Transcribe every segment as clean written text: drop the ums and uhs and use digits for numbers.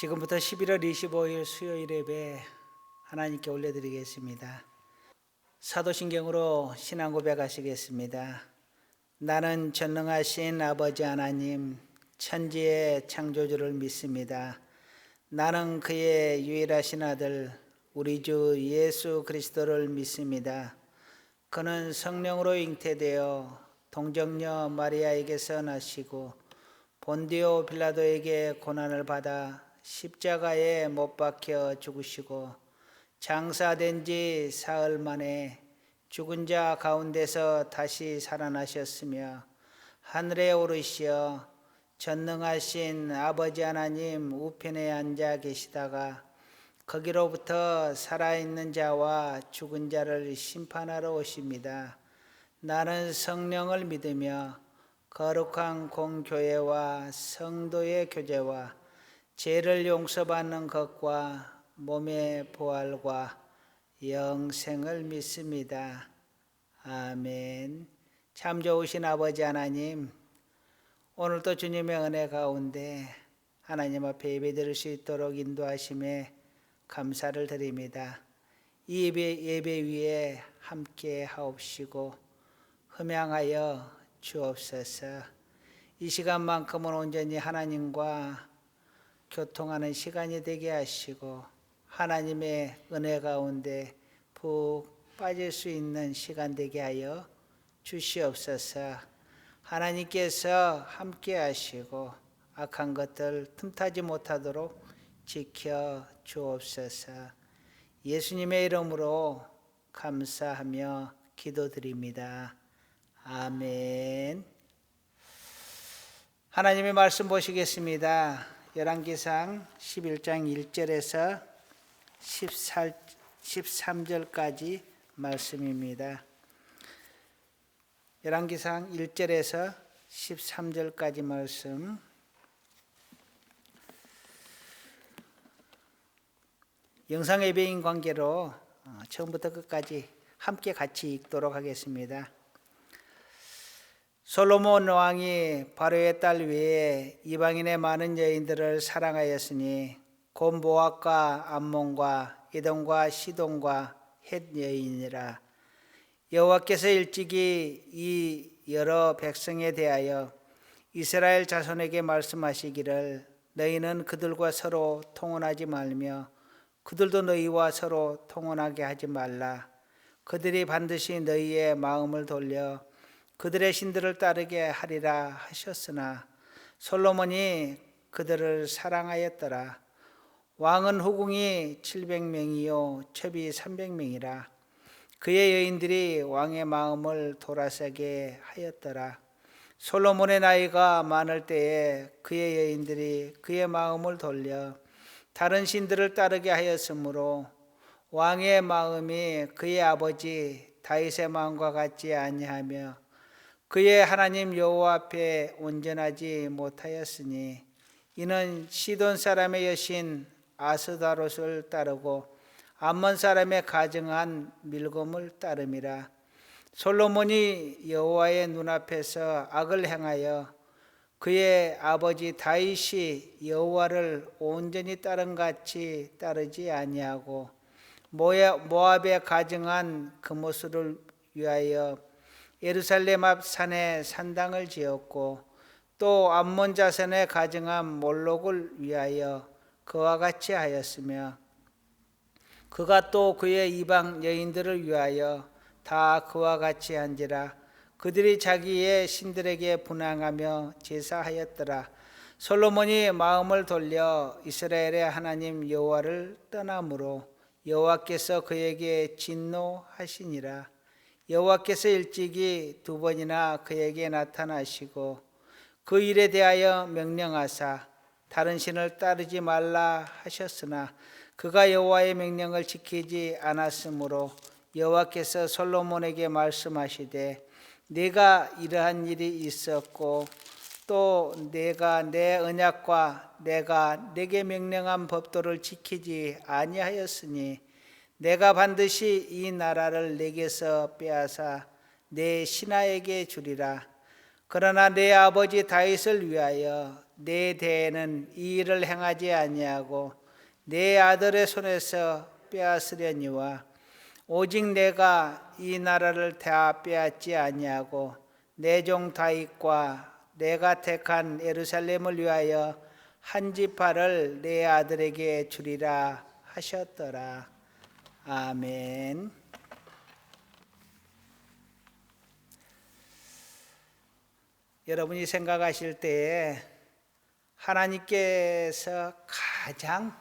지금부터 11월 25일 수요일 예배 하나님께 올려드리겠습니다. 사도신경으로 신앙 고백하시겠습니다. 나는 전능하신 아버지 하나님, 천지의 창조주를 믿습니다. 나는 그의 유일하신 아들 우리 주 예수 그리스도를 믿습니다. 그는 성령으로 잉태되어 동정녀 마리아에게서 나시고 본디오 빌라도에게 고난을 받아 십자가에 못 박혀 죽으시고 장사된 지 사흘 만에 죽은 자 가운데서 다시 살아나셨으며 하늘에 오르시어 전능하신 아버지 하나님 우편에 앉아 계시다가 거기로부터 살아있는 자와 죽은 자를 심판하러 오십니다. 나는 성령을 믿으며 거룩한 공교회와 성도의 교제와 죄를 용서받는 것과 몸의 부활과 영생을 믿습니다. 아멘. 참 좋으신 아버지 하나님, 오늘도 주님의 은혜 가운데 하나님 앞에 예배드릴 수 있도록 인도하심에 감사를 드립니다. 이 예배 위에 함께 하옵시고 흠양하여 주옵소서. 이 시간만큼은 온전히 하나님과 교통하는 시간이 되게 하시고 하나님의 은혜 가운데 푹 빠질 수 있는 시간 되게 하여 주시옵소서. 하나님께서 함께 하시고 악한 것들 틈타지 못하도록 지켜 주옵소서. 예수님의 이름으로 감사하며 기도드립니다. 아멘. 하나님의 말씀 보시겠습니다. 열왕기상 11장 1절에서 13절까지 말씀입니다. 열왕기상 1절에서 13절까지 말씀. 영상 예배인 관계로 처음부터 끝까지 함께 같이 읽도록 하겠습니다. 솔로몬 왕이 바로의 딸 외에 이방인의 많은 여인들을 사랑하였으니 곧 모압과 암몬과 에돔과 시돈과 헷 여인이라. 여호와께서 일찍이 이 여러 백성에 대하여 이스라엘 자손에게 말씀하시기를 너희는 그들과 서로 통혼하지 말며 그들도 너희와 서로 통혼하게 하지 말라. 그들이 반드시 너희의 마음을 돌려 그들의 신들을 따르게 하리라 하셨으나 솔로몬이 그들을 사랑하였더라. 왕은 후궁이 700명이요 첩이 300명이라. 그의 여인들이 왕의 마음을 돌아서게 하였더라. 솔로몬의 나이가 많을 때에 그의 여인들이 그의 마음을 돌려 다른 신들을 따르게 하였으므로 왕의 마음이 그의 아버지 다윗의 마음과 같지 아니하며 그의 하나님 여호와 앞에 온전하지 못하였으니 이는 시돈 사람의 여신 아스다롯을 따르고 암몬 사람의 가증한 밀곰을 따름이라. 솔로몬이 여호와의 눈앞에서 악을 행하여 그의 아버지 다윗이 여호와를 온전히 따른 같이 따르지 아니하고 모압의 가증한 그모스를 위하여 예루살렘 앞 산에 산당을 지었고 또 암몬 자손의 가증한 몰록을 위하여 그와 같이 하였으며 그가 또 그의 이방 여인들을 위하여 다 그와 같이 한지라. 그들이 자기의 신들에게 분향하며 제사하였더라. 솔로몬이 마음을 돌려 이스라엘의 하나님 여호와를 떠나므로 여호와께서 그에게 진노하시니라. 여호와께서 일찍이 2번이나 그에게 나타나시고 그 일에 대하여 명령하사 다른 신을 따르지 말라 하셨으나 그가 여호와의 명령을 지키지 않았으므로 여호와께서 솔로몬에게 말씀하시되 내가 이러한 일이 있었고 또 내가 내 언약과 내가 내게 명령한 법도를 지키지 아니하였으니 내가 반드시 이 나라를 내게서 빼앗아 내 신하에게 주리라. 그러나 내 아버지 다윗을 위하여 내 대에는 이 일을 행하지 아니하고 내 아들의 손에서 빼앗으려니와 오직 내가 이 나라를 다 빼앗지 아니하고 내 종 다윗과 내가 택한 예루살렘을 위하여 한 지파를 내 아들에게 주리라 하셨더라. 아멘. 여러분이 생각하실 때에 하나님께서 가장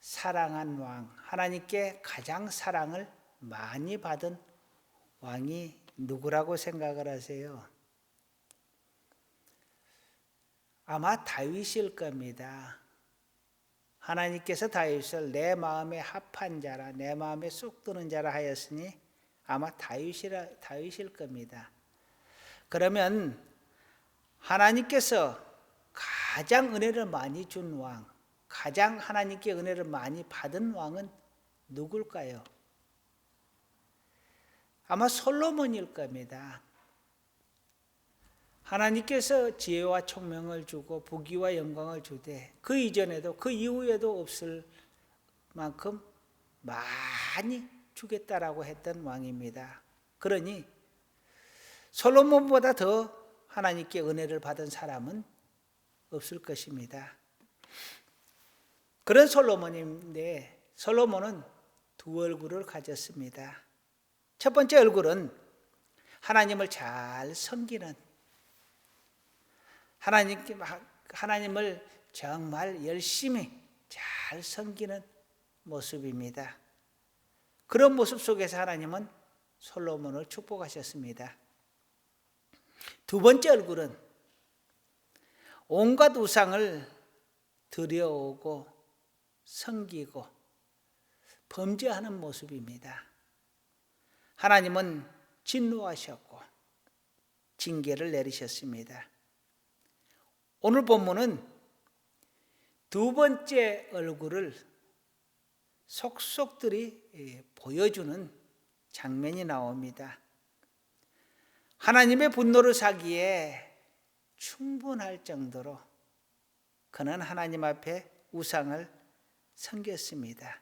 사랑한 왕, 하나님께 가장 사랑을 많이 받은 왕이 누구라고 생각을 하세요? 아마 다윗일 겁니다. 하나님께서 다윗을 내 마음에 합한 자라, 내 마음에 쏙 드는 자라 하였으니 아마 다윗일 겁니다. 그러면 하나님께서 가장 은혜를 많이 준 왕, 가장 하나님께 은혜를 많이 받은 왕은 누굴까요? 아마 솔로몬일 겁니다. 하나님께서 지혜와 총명을 주고 부귀와 영광을 주되 그 이전에도 그 이후에도 없을 만큼 많이 주겠다라고 했던 왕입니다. 그러니 솔로몬보다 더 하나님께 은혜를 받은 사람은 없을 것입니다. 그런 솔로몬인데 솔로몬은 두 얼굴을 가졌습니다. 첫 번째 얼굴은 하나님을 잘 섬기는, 하나님을 정말 열심히 잘 섬기는 모습입니다. 그런 모습 속에서 하나님은 솔로몬을 축복하셨습니다. 두 번째 얼굴은 온갖 우상을 들여오고 섬기고 범죄하는 모습입니다. 하나님은 진노하셨고 징계를 내리셨습니다. 오늘 본문은 두 번째 얼굴을 속속들이 보여주는 장면이 나옵니다. 하나님의 분노를 사기에 충분할 정도로 그는 하나님 앞에 우상을 섬겼습니다.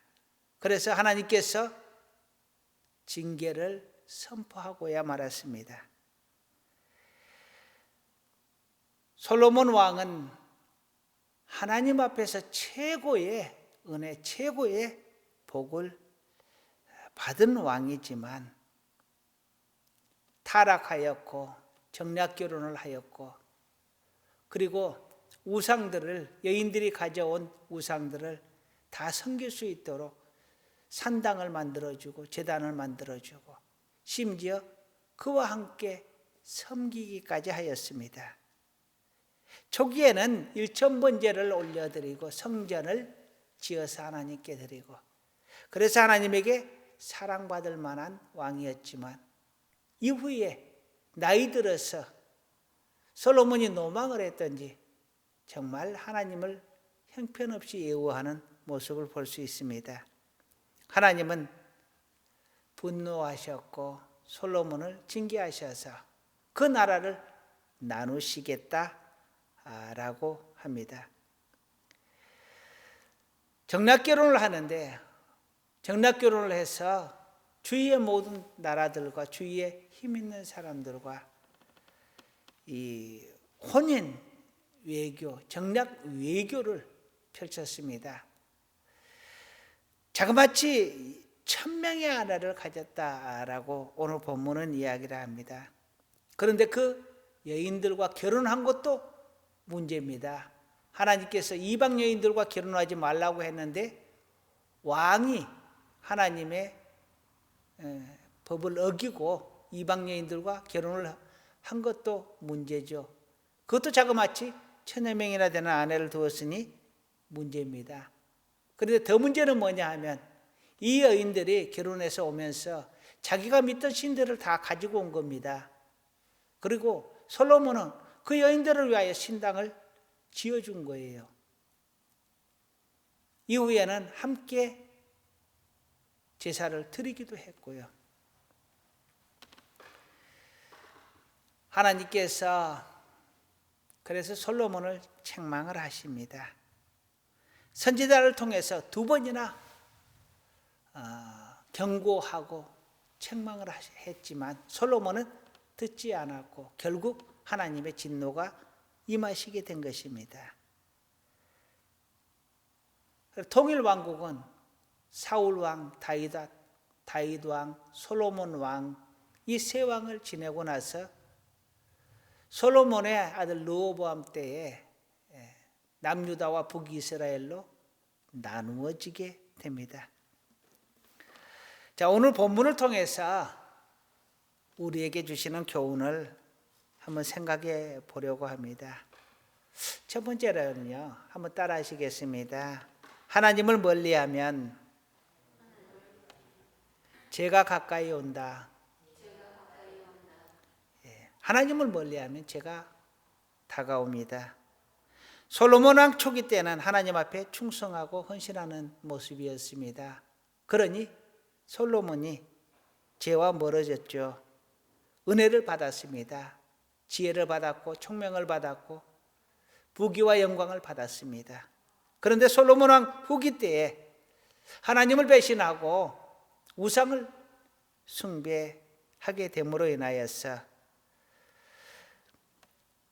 그래서 하나님께서 징계를 선포하고야 말았습니다. 솔로몬 왕은 하나님 앞에서 최고의 은혜, 최고의 복을 받은 왕이지만 타락하였고 정략결혼을 하였고 그리고 우상들을, 여인들이 가져온 우상들을 다 섬길 수 있도록 산당을 만들어주고 제단을 만들어주고 심지어 그와 함께 섬기기까지 하였습니다. 초기에는 일천번제를 올려드리고 성전을 지어서 하나님께 드리고 그래서 하나님에게 사랑받을 만한 왕이었지만 이후에 나이 들어서 솔로몬이 노망을 했던지 정말 하나님을 형편없이 예우하는 모습을 볼 수 있습니다. 하나님은 분노하셨고 솔로몬을 징계하셔서 그 나라를 나누시겠다라고 합니다. 정략결혼을 하는데 정략결혼을 해서 주위의 모든 나라들과 주위에 힘 있는 사람들과 이 혼인 외교, 정략 외교를 펼쳤습니다. 자그마치 1000명의 아내를 가졌다라고 오늘 본문은 이야기를 합니다. 그런데 그 여인들과 결혼한 것도 문제입니다. 하나님께서 이방 여인들과 결혼하지 말라고 했는데 왕이 하나님의 법을 어기고 이방 여인들과 결혼을 한 것도 문제죠. 그것도 자그마치 1000여 명이나 되는 아내를 두었으니 문제입니다. 그런데 더 문제는 뭐냐 하면 이 여인들이 결혼해서 오면서 자기가 믿던 신들을 다 가지고 온 겁니다. 그리고 솔로몬은 그 여인들을 위하여 신당을 지어준 거예요. 이후에는 함께 제사를 드리기도 했고요. 하나님께서 그래서 솔로몬을 책망을 하십니다. 선지자를 통해서 두 번이나 경고하고 책망을 했지만 솔로몬은 듣지 않았고 결국 하나님의 진노가 임하시게 된 것입니다. 통일 왕국은 사울 왕, 다윗 왕, 솔로몬 왕, 이 세 왕을 지내고 나서 솔로몬의 아들 르호보암 때에 남유다와 북이스라엘로 나누어지게 됩니다. 자, 오늘 본문을 통해서 우리에게 주시는 교훈을 한번 생각해 보려고 합니다. 첫 번째로는요, 한번 따라 하시겠습니다. 하나님을 멀리하면 죄가 가까이 온다. 하나님을 멀리하면 죄가 다가옵니다. 솔로몬 왕 초기 때는 하나님 앞에 충성하고 헌신하는 모습이었습니다. 그러니 솔로몬이 죄와 멀어졌죠. 은혜를 받았습니다. 지혜를 받았고 총명을 받았고 부귀와 영광을 받았습니다. 그런데 솔로몬 왕 후기 때에 하나님을 배신하고 우상을 숭배하게 됨으로 인하여서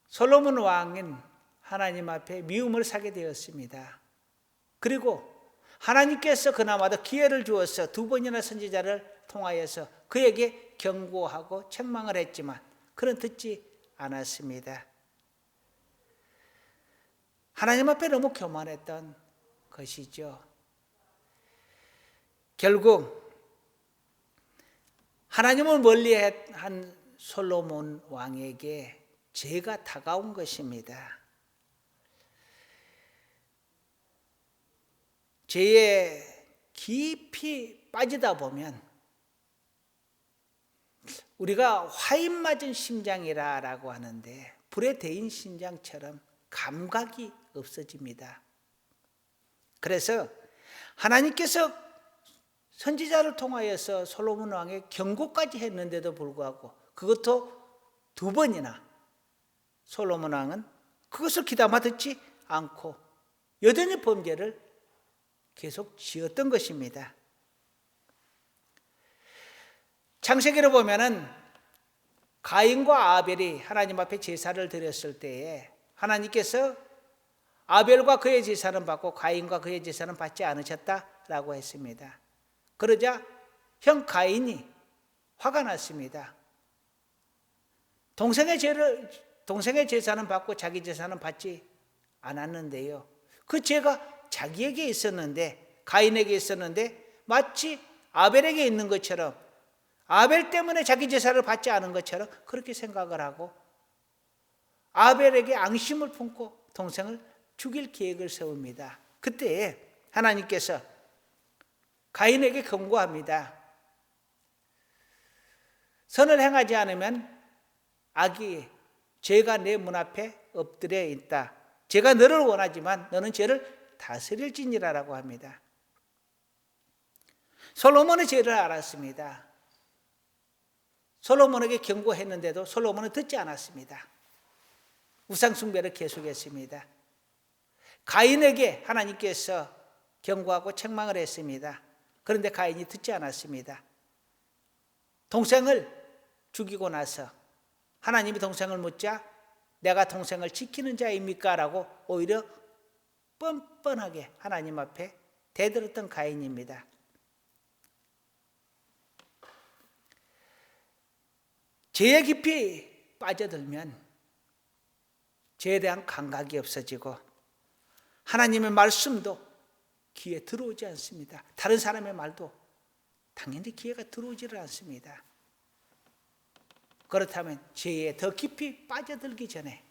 솔로몬 왕은 하나님 앞에 미움을 사게 되었습니다. 그리고 하나님께서 그나마도 기회를 주어서 두 번이나 선지자를 통하여서 그에게 경고하고 책망을 했지만 그는 듣지 않았습니다. 하나님 앞에 너무 교만했던 것이죠. 결국 하나님을 멀리한 솔로몬 왕에게 죄가 다가온 것입니다. 죄에 깊이 빠지다 보면 우리가 화인 맞은 심장이라고 하는데 불에 데인 심장처럼 감각이 없어집니다. 그래서 하나님께서 선지자를 통하여서 솔로몬 왕의 경고까지 했는데도 불구하고 그것도 두 번이나 솔로몬 왕은 그것을 귀담아 듣지 않고 여전히 범죄를 계속 지었던 것입니다. 창세기를 보면은 가인과 아벨이 하나님 앞에 제사를 드렸을 때에 하나님께서 아벨과 그의 제사는 받고 가인과 그의 제사는 받지 않으셨다라고 했습니다. 그러자 형 가인이 화가 났습니다. 동생의 제사는 받고 자기 제사는 받지 않았는데요. 그 죄가 자기에게 있었는데, 가인에게 있었는데 마치 아벨에게 있는 것처럼, 아벨 때문에 자기 제사를 받지 않은 것처럼 그렇게 생각을 하고 아벨에게 앙심을 품고 동생을 죽일 계획을 세웁니다. 그때 하나님께서 가인에게 경고합니다. 선을 행하지 않으면 악이, 죄가 내 문 앞에 엎드려 있다. 제가 너를 원하지만 너는 죄를 다스릴지니라라고 합니다. 솔로몬은 죄를 알았습니다. 솔로몬에게 경고했는데도 솔로몬은 듣지 않았습니다. 우상숭배를 계속했습니다. 가인에게 하나님께서 경고하고 책망을 했습니다. 그런데 가인이 듣지 않았습니다. 동생을 죽이고 나서 하나님이 동생을 묻자 내가 동생을 지키는 자입니까? 라고 오히려 뻔뻔하게 하나님 앞에 대들었던 가인입니다. 죄에 깊이 빠져들면 죄에 대한 감각이 없어지고 하나님의 말씀도 귀에 들어오지 않습니다. 다른 사람의 말도 당연히 귀에가 들어오지를 않습니다. 그렇다면 죄에 더 깊이 빠져들기 전에,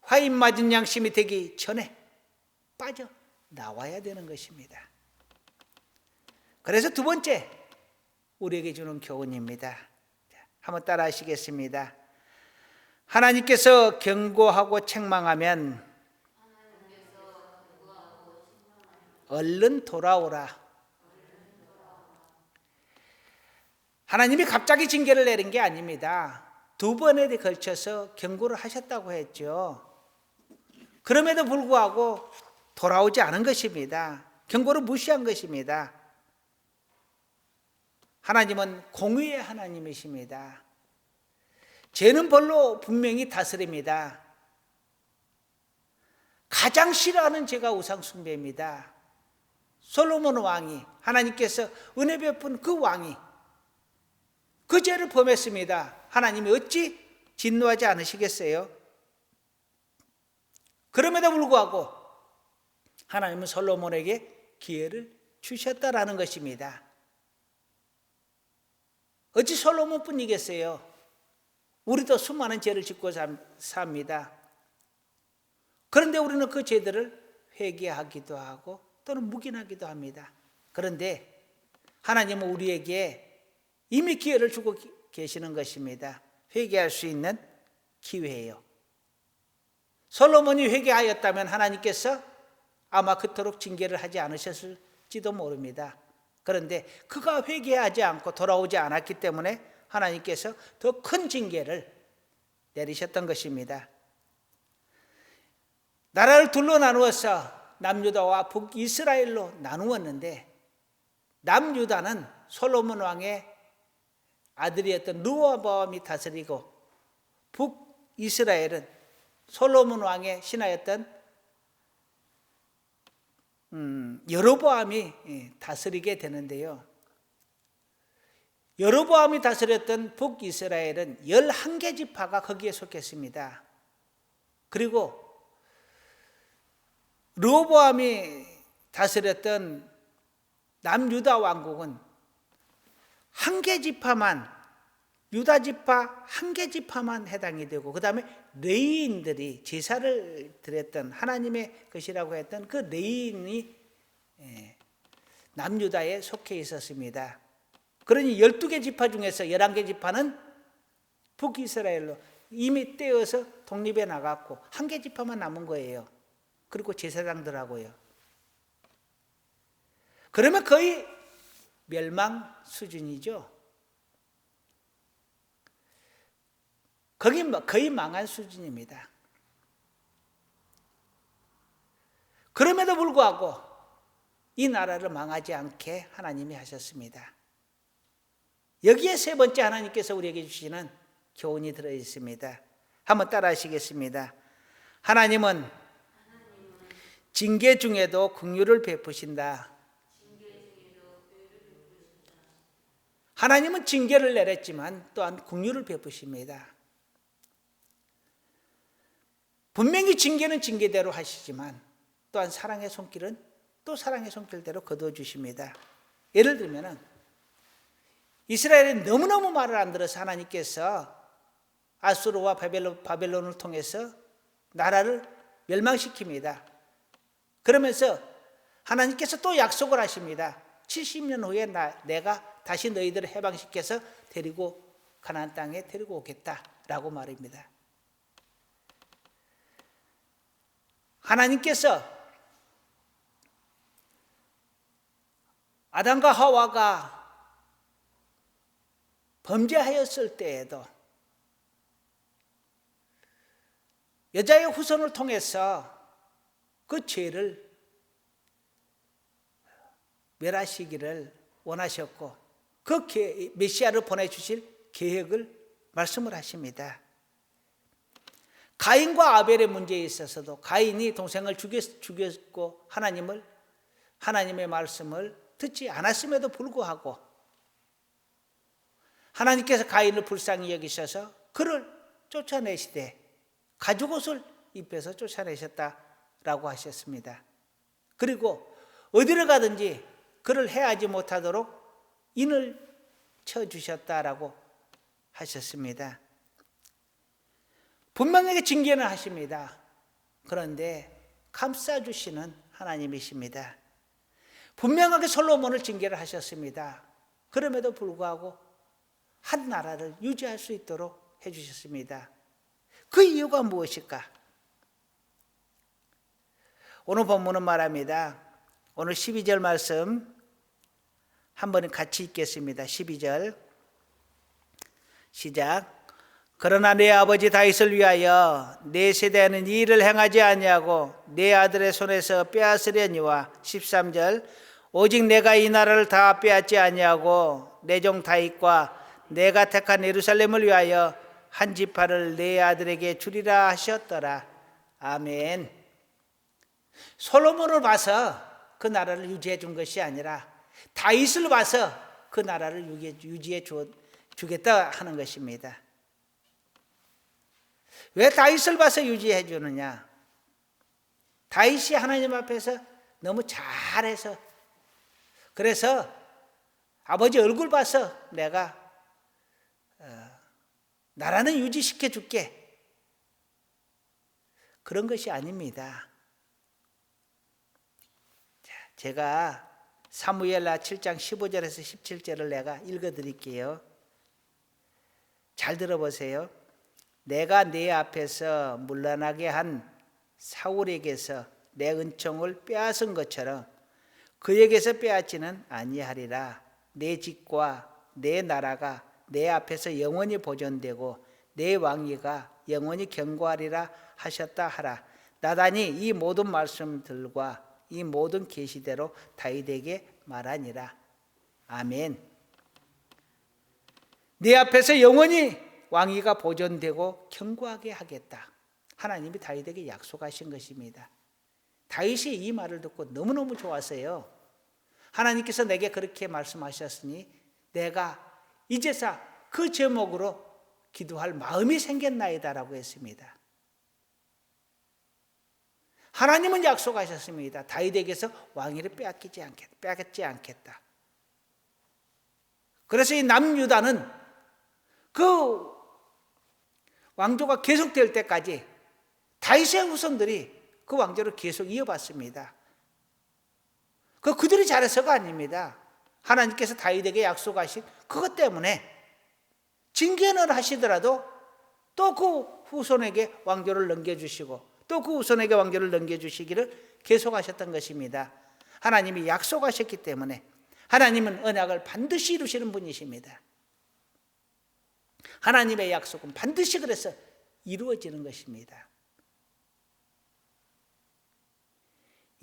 화인 맞은 양심이 되기 전에 빠져나와야 되는 것입니다. 그래서 두 번째 우리에게 주는 교훈입니다. 한번 따라 하시겠습니다. 하나님께서 경고하고 책망하면 얼른 돌아오라. 하나님이 갑자기 징계를 내린 게 아닙니다. 2번에 걸쳐서 경고를 하셨다고 했죠. 그럼에도 불구하고 돌아오지 않은 것입니다. 경고를 무시한 것입니다. 하나님은 공의의 하나님이십니다. 죄는 벌로 분명히 다스립니다. 가장 싫어하는 죄가 우상숭배입니다. 솔로몬 왕이, 하나님께서 은혜 베푼 그 왕이 그 죄를 범했습니다. 하나님이 어찌 진노하지 않으시겠어요? 그럼에도 불구하고 하나님은 솔로몬에게 기회를 주셨다라는 것입니다. 어찌 솔로몬뿐이겠어요? 우리도 수많은 죄를 짓고 삽니다. 그런데 우리는 그 죄들을 회개하기도 하고 또는 묵인하기도 합니다. 그런데 하나님은 우리에게 이미 기회를 주고 계시는 것입니다. 회개할 수 있는 기회예요. 솔로몬이 회개하였다면 하나님께서 아마 그토록 징계를 하지 않으셨을지도 모릅니다. 그런데 그가 회개하지 않고 돌아오지 않았기 때문에 하나님께서 더 큰 징계를 내리셨던 것입니다. 나라를 둘로 나누어서 남유다와 북이스라엘로 나누었는데 남유다는 솔로몬 왕의 아들이었던 르호보암이 다스리고 북이스라엘은 솔로몬 왕의 신하였던 여로보암이 다스리게 되는데요. 여로보암이 다스렸던 북이스라엘은 11개 지파가 거기에 속했습니다. 그리고 르호보암이 다스렸던 남유다 왕국은 한 개 지파만, 유다 지파 한 개 지파만 해당이 되고 그 다음에 레위인들이 제사를 드렸던 하나님의 것이라고 했던 그 레위인이 남유다에 속해 있었습니다. 그러니 12개 지파 중에서 11개 지파는 북이스라엘로 이미 떼어서 독립해 나갔고 한 개 지파만 남은 거예요. 그리고 제사장들하고요. 그러면 거의 멸망 수준이죠. 거의 망한 수준입니다. 그럼에도 불구하고 이 나라를 망하지 않게 하나님이 하셨습니다. 여기에 세 번째 하나님께서 우리에게 주시는 교훈이 들어 있습니다. 한번 따라 하시겠습니다. 하나님은 징계 중에도 긍휼을 베푸신다. 하나님은 징계를 내렸지만 또한 긍휼을 베푸십니다. 분명히 징계는 징계대로 하시지만 또한 사랑의 손길은 또 사랑의 손길대로 거두어주십니다. 예를 들면 이스라엘이 너무너무 말을 안 들어서 하나님께서 아수르와 바벨론을 통해서 나라를 멸망시킵니다. 그러면서 하나님께서 또 약속을 하십니다. 70년 후에 내가 다시 너희들을 해방시켜서 데리고 가나안 땅에 데리고 오겠다라고 말입니다. 하나님께서 아담과 하와가 범죄하였을 때에도 여자의 후손을 통해서 그 죄를 멸하시기를 원하셨고 그 메시아를 보내주실 계획을 말씀을 하십니다. 가인과 아벨의 문제에 있어서도 가인이 동생을 죽였고 하나님의 말씀을 듣지 않았음에도 불구하고 하나님께서 가인을 불쌍히 여기셔서 그를 쫓아내시되 가죽옷을 입혀서 쫓아내셨다라고 하셨습니다. 그리고 어디를 가든지 그를 해하지 못하도록 인을 쳐주셨다라고 하셨습니다. 분명하게 징계는 하십니다. 그런데 감싸주시는 하나님이십니다. 분명하게 솔로몬을 징계를 하셨습니다. 그럼에도 불구하고 한 나라를 유지할 수 있도록 해주셨습니다. 그 이유가 무엇일까? 오늘 본문은 말합니다. 오늘 12절 말씀 한번 같이 읽겠습니다. 12절 시작. 그러나 내 아버지 다윗을 위하여 내 세대에는 이 일을 행하지 아니하고 내 아들의 손에서 빼앗으려니와 13절 오직 내가 이 나라를 다 빼앗지 아니하고 내 종 다윗과 내가 택한 예루살렘을 위하여 한 지파를 내 아들에게 주리라 하셨더라. 아멘. 솔로몬을 봐서 그 나라를 유지해 준 것이 아니라 다윗을 봐서 그 나라를 유지해 주겠다 하는 것입니다. 왜 다윗을 봐서 유지해 주느냐? 다윗이 하나님 앞에서 너무 잘해서, 그래서 아버지 얼굴 봐서 내가 나라는 유지시켜 줄게, 그런 것이 아닙니다. 제가 사무엘하 7장 15절에서 17절을 내가 읽어드릴게요. 잘 들어보세요. 내가 네 앞에서 물러나게 한 사울에게서 내 은총을 빼앗은 것처럼 그에게서 빼앗지는 아니하리라. 내 집과 내 나라가 내 앞에서 영원히 보존되고 내 왕위가 영원히 견고하리라 하셨다 하라. 나단이 이 모든 말씀들과 이 모든 계시대로 다윗에게 말하니라. 아멘. 내 앞에서 영원히 왕위가 보존되고 견고하게 하겠다. 하나님이 다윗에게 약속하신 것입니다. 다윗이 이 말을 듣고 너무너무 좋았어요. 하나님께서 내게 그렇게 말씀하셨으니 내가 이제서 그 제목으로 기도할 마음이 생겼나이다라고 했습니다. 하나님은 약속하셨습니다. 다윗에게서 왕위를 빼앗지 않겠다. 그래서 이 남유다는 그 왕조가 계속될 때까지 다윗의 후손들이 그 왕조를 계속 이어봤습니다. 그들이 잘해서가 아닙니다. 하나님께서 다윗에게 약속하신 그것 때문에 징계를 하시더라도 또 그 후손에게 왕조를 넘겨주시고 또 그 후손에게 왕조를 넘겨주시기를 계속하셨던 것입니다. 하나님이 약속하셨기 때문에 하나님은 언약을 반드시 이루시는 분이십니다. 하나님의 약속은 반드시 그래서 이루어지는 것입니다.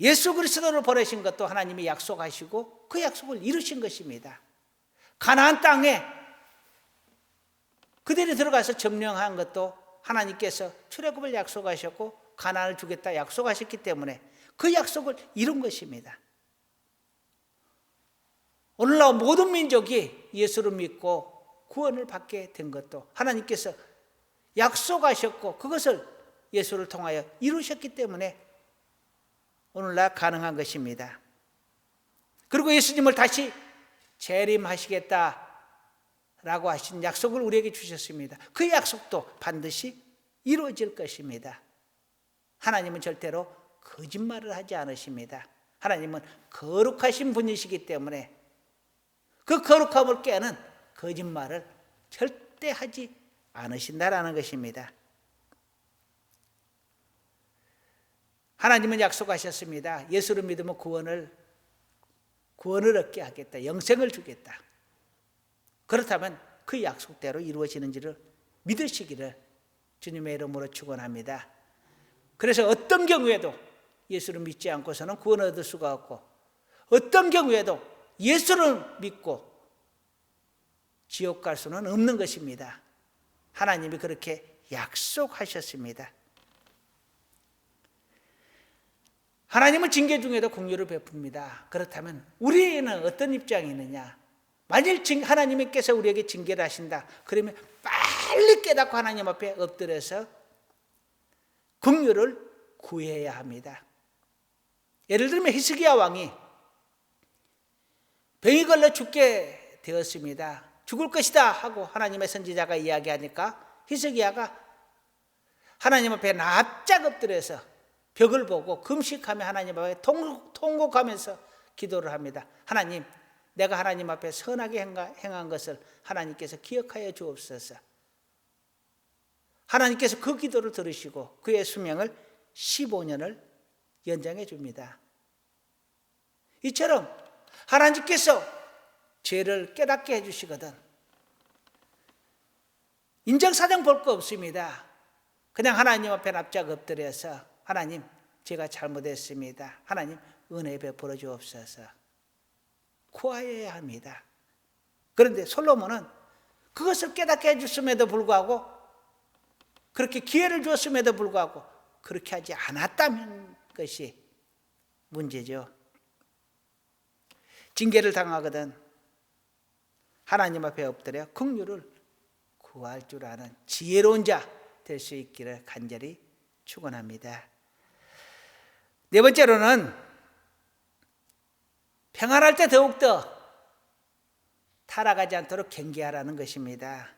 예수 그리스도를 보내신 것도 하나님이 약속하시고 그 약속을 이루신 것입니다. 가나안 땅에 그들이 들어가서 점령한 것도 하나님께서 출애굽을 약속하셨고 가나안을 주겠다 약속하셨기 때문에 그 약속을 이룬 것입니다. 오늘날 모든 민족이 예수를 믿고 구원을 받게 된 것도 하나님께서 약속하셨고 그것을 예수를 통하여 이루셨기 때문에 오늘날 가능한 것입니다. 그리고 예수님을 다시 재림하시겠다라고 하신 약속을 우리에게 주셨습니다. 그 약속도 반드시 이루어질 것입니다. 하나님은 절대로 거짓말을 하지 않으십니다. 하나님은 거룩하신 분이시기 때문에 그 거룩함을 깨는 거짓말을 절대 하지 않으신다라는 것입니다. 하나님은 약속하셨습니다. 예수를 믿으면 구원을 얻게 하겠다. 영생을 주겠다. 그렇다면 그 약속대로 이루어지는지를 믿으시기를 주님의 이름으로 축원합니다. 그래서 어떤 경우에도 예수를 믿지 않고서는 구원을 얻을 수가 없고 어떤 경우에도 예수를 믿고 지옥 갈 수는 없는 것입니다. 하나님이 그렇게 약속하셨습니다. 하나님은 징계 중에도 긍휼을 베풉니다. 그렇다면 우리는 어떤 입장이 있느냐? 만일 하나님께서 우리에게 징계를 하신다, 그러면 빨리 깨닫고 하나님 앞에 엎드려서 긍휼을 구해야 합니다. 예를 들면 히스기야 왕이 병이 걸려 죽게 되었습니다. 죽을 것이다 하고 하나님의 선지자가 이야기하니까 히스기야가 하나님 앞에 납작 엎드려서 벽을 보고 금식하며 하나님 앞에 통곡하면서 기도를 합니다. 하나님, 내가 하나님 앞에 선하게 행한 것을 하나님께서 기억하여 주옵소서. 하나님께서 그 기도를 들으시고 그의 수명을 15년을 연장해 줍니다. 이처럼 하나님께서 죄를 깨닫게 해주시거든 인정사정 볼 거 없습니다. 그냥 하나님 앞에 납작 엎드려서 하나님 제가 잘못했습니다. 하나님 은혜 베풀어 주옵소서. 구하여야 합니다. 그런데 솔로몬은 그것을 깨닫게 해줬음에도 불구하고, 그렇게 기회를 줬음에도 불구하고 그렇게 하지 않았다는 것이 문제죠. 징계를 당하거든 하나님 앞에 엎드려 긍휼을 구할 줄 아는 지혜로운 자 될 수 있기를 간절히 축원합니다. 네 번째로는 평안할 때 더욱더 타락하지 않도록 경계하라는 것입니다.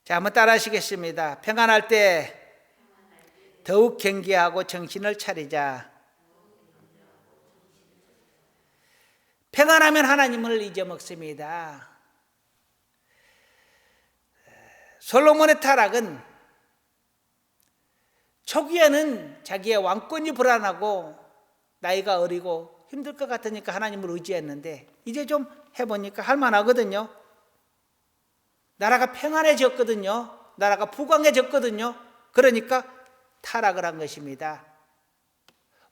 자, 한번 따라 하시겠습니다. 평안할 때 더욱 경계하고 정신을 차리자. 평안하면 하나님을 잊어먹습니다. 솔로몬의 타락은 초기에는 자기의 왕권이 불안하고 나이가 어리고 힘들 것 같으니까 하나님을 의지했는데 이제 좀 해보니까 할만하거든요. 나라가 평안해졌거든요. 나라가 부강해졌거든요. 그러니까 타락을 한 것입니다.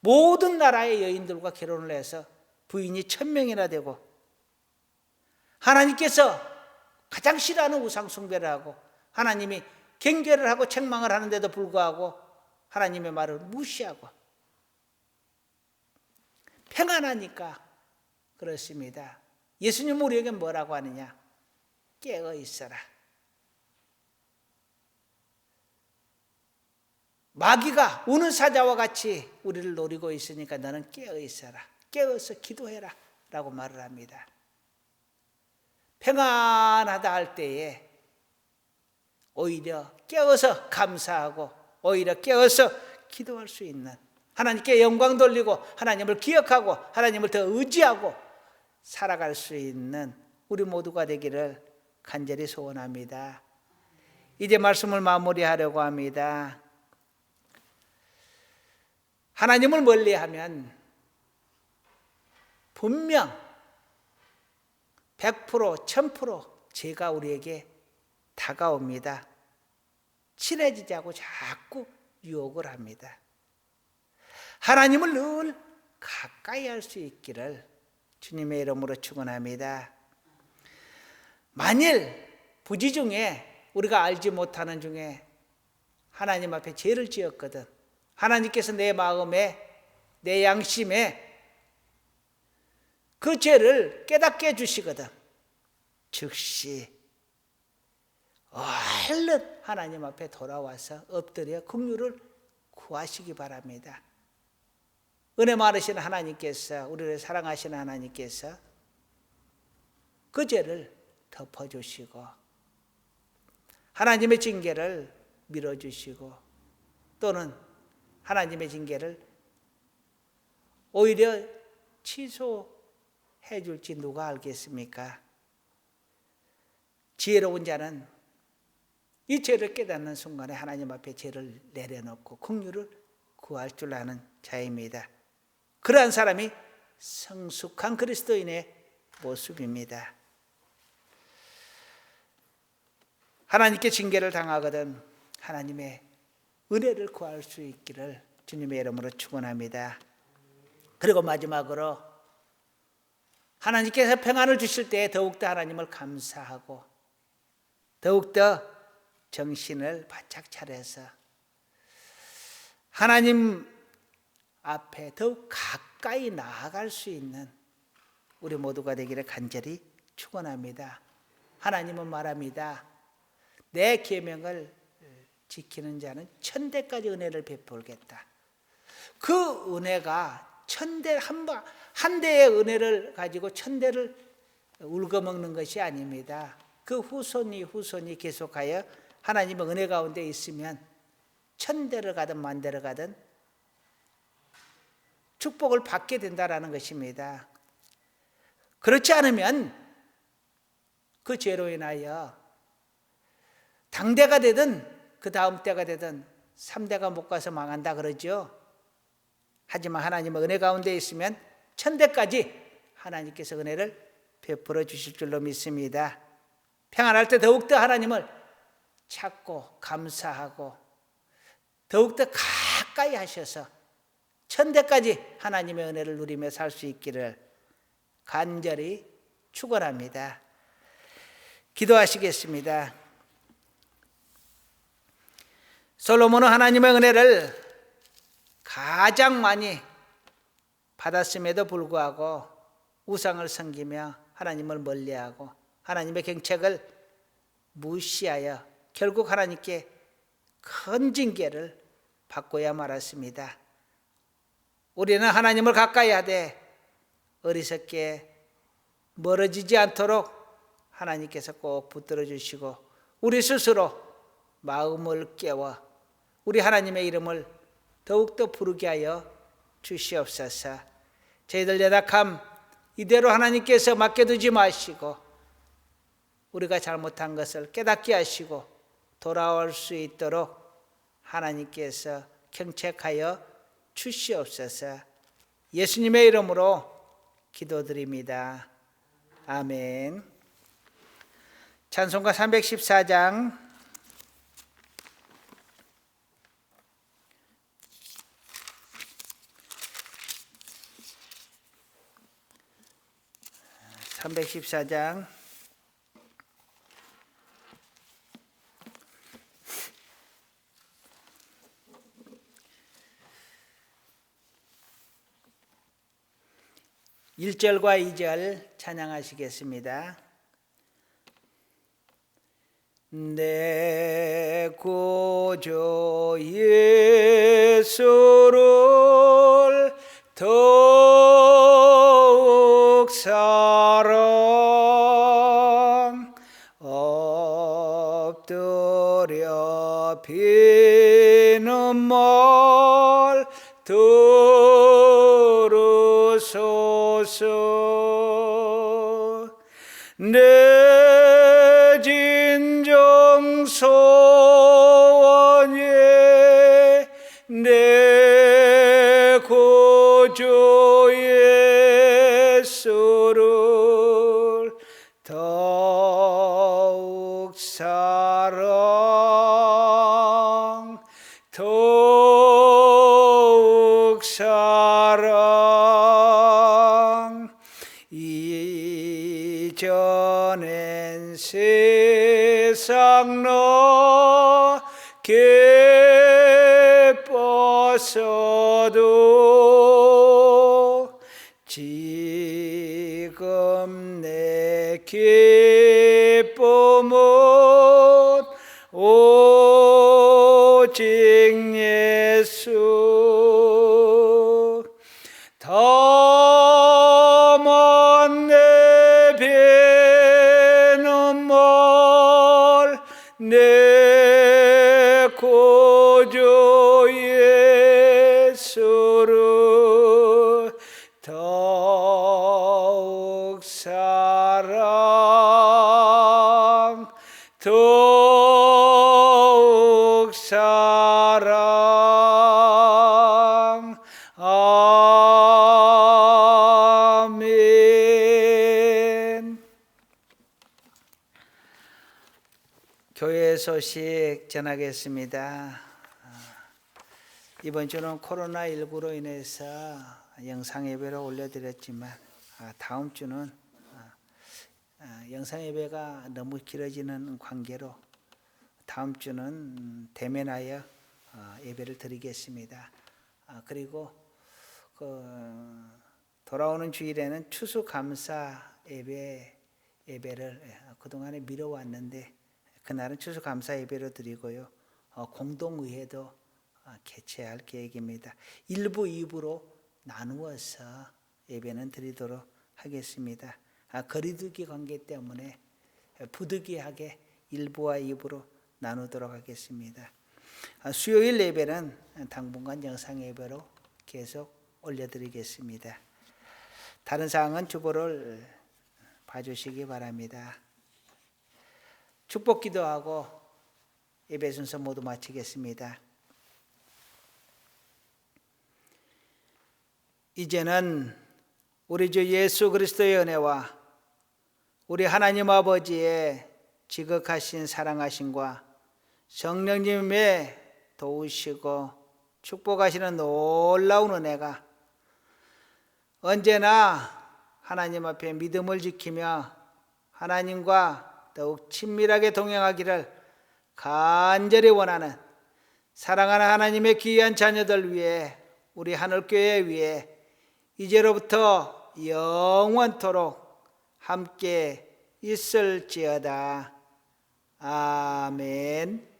모든 나라의 여인들과 결혼을 해서 부인이 1000명이나 되고, 하나님께서 가장 싫어하는 우상 숭배를 하고 하나님이 경계를 하고 책망을 하는데도 불구하고 하나님의 말을 무시하고, 평안하니까 그렇습니다. 예수님 우리에게 뭐라고 하느냐? 깨어 있어라. 마귀가 우는 사자와 같이 우리를 노리고 있으니까 너는 깨어 있어라. 깨어서 기도해라 라고 말을 합니다. 평안하다 할 때에 오히려 깨어서 감사하고 오히려 깨어서 기도할 수 있는, 하나님께 영광 돌리고 하나님을 기억하고 하나님을 더 의지하고 살아갈 수 있는 우리 모두가 되기를 간절히 소원합니다. 이제 말씀을 마무리하려고 합니다. 하나님을 멀리하면 분명 100%, 1000% 죄가 우리에게 다가옵니다. 친해지자고 자꾸 유혹을 합니다. 하나님을 늘 가까이 할 수 있기를 주님의 이름으로 축원합니다. 만일 부지 중에 우리가 알지 못하는 중에 하나님 앞에 죄를 지었거든, 하나님께서 내 마음에 내 양심에 그 죄를 깨닫게 해주시거든 즉시 얼른 하나님 앞에 돌아와서 엎드려 긍휼을 구하시기 바랍니다. 은혜 많으신 하나님께서, 우리를 사랑하시는 하나님께서 그 죄를 덮어주시고 하나님의 징계를 밀어주시고 또는 하나님의 징계를 오히려 취소해 줄지 누가 알겠습니까? 지혜로운 자는 이 죄를 깨닫는 순간에 하나님 앞에 죄를 내려놓고 긍휼을 구할 줄 아는 자입니다. 그러한 사람이 성숙한 그리스도인의 모습입니다. 하나님께 징계를 당하거든 하나님의 은혜를 구할 수 있기를 주님의 이름으로 축원합니다. 그리고 마지막으로 하나님께서 평안을 주실 때 더욱더 하나님을 감사하고 더욱더 정신을 바짝 차려서 하나님 앞에 더욱 가까이 나아갈 수 있는 우리 모두가 되기를 간절히 축원합니다. 하나님은 말합니다. 내 계명을 지키는 자는 1000대까지 은혜를 베풀겠다. 그 은혜가 1000대 한 대의 은혜를 가지고 1000대를 울거먹는 것이 아닙니다. 그 후손이 계속하여 하나님의 은혜 가운데 있으면 1000대를 가든 10,000대를 가든 축복을 받게 된다라는 것입니다. 그렇지 않으면 그 죄로 인하여 당대가 되든 그 다음 때가 되든 3대가 못 가서 망한다 그러죠. 하지만 하나님의 은혜 가운데 있으면 1000대까지 하나님께서 은혜를 베풀어 주실 줄로 믿습니다. 평안할 때 더욱더 하나님을 찾고 감사하고 더욱더 가까이 하셔서 천대까지 하나님의 은혜를 누리며 살 수 있기를 간절히 축원합니다. 기도하시겠습니다. 솔로몬은 하나님의 은혜를 가장 많이 받았음에도 불구하고 우상을 섬기며 하나님을 멀리하고 하나님의 경책을 무시하여 결국 하나님께 큰 징계를 받고야 말았습니다. 우리는 하나님을 가까이 하되 어리석게 멀어지지 않도록 하나님께서 꼭 붙들어 주시고 우리 스스로 마음을 깨워 우리 하나님의 이름을 더욱더 부르게 하여 주시옵소서. 저희들 연약함 이대로 하나님께서 맡겨두지 마시고 우리가 잘못한 것을 깨닫게 하시고 돌아올 수 있도록 하나님께서 경책하여 주시옵소서. 예수님의 이름으로 기도드립니다. 아멘. 찬송가 314장 314장 1절과 2절 찬양하시겠습니다. 내 구주 예수를 더욱 사랑 엎드려 비는 말 들으소서. 내 진정 소원이 내 구주 예수를 더욱 사랑 더욱 사랑 이전엔 세상 나 기뻤어도 지금 내 기쁨은 오직 예수. 다만 내 배는 말 내 구주 예수를 더욱 사랑 더욱 사랑. 아멘. 교회 소식 전하겠습니다. 이번 주는 코로나19로 인해서 영상 예배를 올려드렸지만 다음 주는 영상 예배가 너무 길어지는 관계로 다음 주는 대면하여 예배를 드리겠습니다. 그리고 돌아오는 주일에는 추수감사 예배를 그동안에 미뤄왔는데 그날은 추수감사 예배로 드리고요. 공동의회도 개최할 계획입니다. 1부, 2부로 나누어서 예배는 드리도록 하겠습니다. 거리두기 관계 때문에 부득이하게 1부와 2부로 나누도록 하겠습니다. 수요일 예배는 당분간 영상 예배로 계속 올려드리겠습니다. 다른 사항은 주보를 봐주시기 바랍니다. 축복 기도하고 예배 순서 모두 마치겠습니다. 이제는 우리 주 예수 그리스도의 은혜와 우리 하나님 아버지의 지극하신 사랑하심과 성령님의 도우시고 축복하시는 놀라운 은혜가 언제나 하나님 앞에 믿음을 지키며 하나님과 더욱 친밀하게 동행하기를 간절히 원하는 사랑하는 하나님의 귀한 자녀들 위해 우리 하늘교회 위해 이제로부터 영원토록 함께 있을지어다. 아멘.